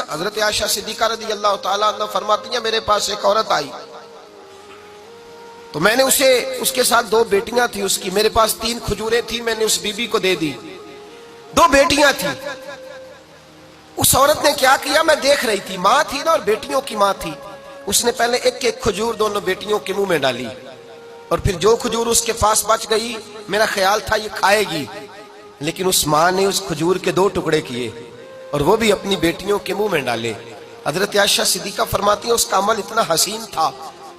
حضرت عائشہ صدیقہ رضی اللہ تعالیٰ عنہ فرماتی ہیں میرے پاس ایک عورت آئی تو میں نے اس کے ساتھ 2 بیٹیاں تھی اس کی، میرے پاس 3 کھجوریں تھی، میں نے اس بی بی کو دے دی، 2 بیٹیاں تھی۔ اس عورت نے کیا کیا، میں دیکھ رہی تھی، ماں تھی نا اور بیٹیوں کی ماں تھی، اس نے پہلے ایک ایک کھجور دونوں بیٹیوں کے منہ میں ڈالی اور پھر جو کھجور اس کے پاس بچ گئی میرا خیال تھا یہ کھائے گی، لیکن اس ماں نے اس کھجور کے 2 ٹکڑے کیے اور وہ بھی اپنی بیٹیوں کے منہ میں ڈالے۔ حضرت عائشہ صدیقہ فرماتی ہیں اس کا عمل اتنا حسین تھا،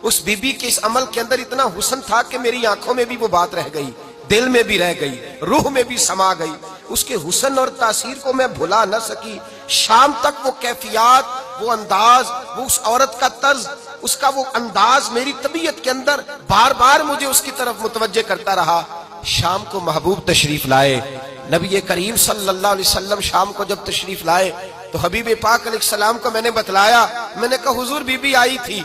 اس بی بی کے اس عمل کے اندر اتنا حسن تھا کہ میری آنکھوں میں بھی وہ بات رہ گئی، دل میں بھی رہ گئی، روح میں بھی سما گئی، اس کے حسن اور تاثیر کو میں بھلا نہ سکی۔ شام تک وہ کیفیات، وہ انداز، وہ اس عورت کا طرز، اس کا وہ انداز میری طبیعت کے اندر بار بار مجھے اس کی طرف متوجہ کرتا رہا۔ شام کو محبوب تشریف لائے، نبی کریم صلی اللہ علیہ وسلم شام کو جب تشریف لائے تو حبیب پاک علیہ السلام کو میں نے بتلایا، میں نے کہا حضور بی بی آئی تھی،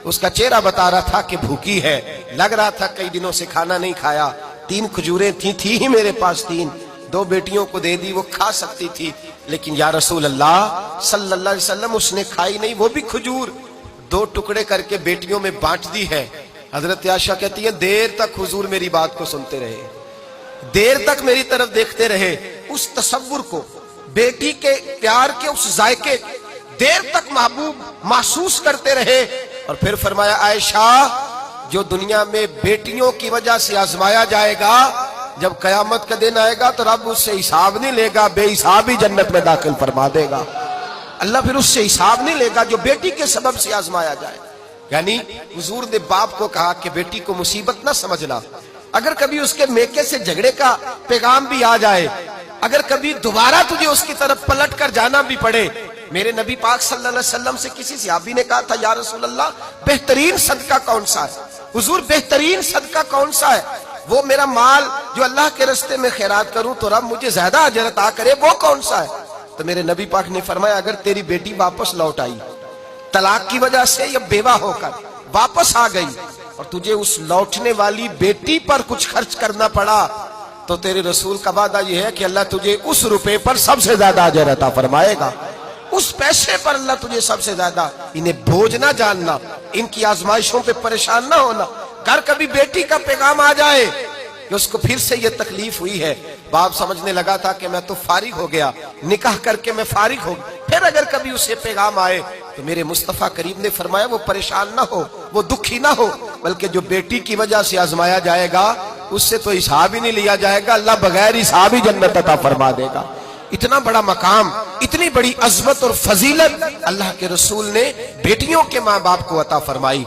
اس کا چہرہ بتا رہا تھا کہ بھوکی ہے، لگ رہا تھا کئی دنوں سے کھانا نہیں کھایا، 3 کھجوریں تھی ہی میرے پاس 3، 2 بیٹیوں کو دے دی، وہ کھا سکتی تھی، لیکن یا رسول اللہ صلی اللہ علیہ وسلم اس نے کھائی نہیں، وہ بھی کھجور 2 ٹکڑے کر کے بیٹیوں میں بانٹ دی ہے۔ حضرت عائشہ کہتی ہے دیر تک حضور میری بات کو سنتے رہے، دیر تک میری طرف دیکھتے رہے، اس تصور کو، بیٹی کے پیار کے اس ذائقے دیر تک محبوب محسوس کرتے رہے، اور پھر فرمایا عائشہ جو دنیا میں بیٹیوں کی وجہ سے آزمایا جائے گا، جب قیامت کا دن آئے گا تو رب اس سے حساب نہیں لے گا، بے حساب ہی جنت میں داخل فرما دے گا۔ اللہ پھر اس سے حساب نہیں لے گا جو بیٹی کے سبب سے آزمایا جائے۔ یعنی حضور نے باپ کو کہا کہ بیٹی کو مصیبت نہ سمجھنا، اگر کبھی اس کے میکے سے جھگڑے کا پیغام بھی آ جائے، اگر کبھی دوبارہ تجھے اس کی طرف پلٹ کر جانا بھی پڑے، میرے نبی پاک صلی اللہ علیہ وسلم سے کسی صحابی نے کہا تھا یا رسول اللہ بہترین صدقہ کون سا ہے؟ حضور بہترین صدقہ کون سا ہے؟ وہ میرا مال جو اللہ کے راستے میں خیرات کروں تو رب مجھے زیادہ اجر عطا کرے، وہ کون سا ہے؟ تو میرے نبی پاک نے فرمایا اگر تیری بیٹی واپس لوٹ آئی طلاق کی وجہ سے یا بیوہ ہو کر واپس آ گئی اور تجھے اس لوٹنے والی بیٹی پر کچھ خرچ کرنا پڑا تو تیرے رسول کا وعدہ یہ ہے کہ اللہ تجھے اس روپے پر سب سے زیادہ اجر عطا فرمائے گا، اس پیسے پر اللہ تجھے سب سے زیادہ۔ انہیں بوجھ نہ جاننا، ان کی آزمائشوں پہ پریشان نہ ہونا۔ گھر کبھی بیٹی کا پیغام آ جائے کہ اس کو پھر سے یہ تکلیف ہوئی ہے، باپ سمجھنے لگا تھا کہ میں تو فارغ ہو گیا، نکاح کر کے میں فارغ ہو گیا، پھر اگر کبھی اسے پیغام آئے تو میرے مصطفیٰ کریم نے فرمایا وہ پریشان نہ ہو، وہ دکھی نہ ہو، بلکہ جو بیٹی کی وجہ سے آزمایا جائے گا اس سے تو حساب ہی نہیں لیا جائے گا، اللہ بغیر حساب ہی جنت عطا فرما دے گا۔ اتنا بڑا مقام، اتنی بڑی عظمت اور فضیلت اللہ کے رسول نے بیٹیوں کے ماں باپ کو عطا فرمائی۔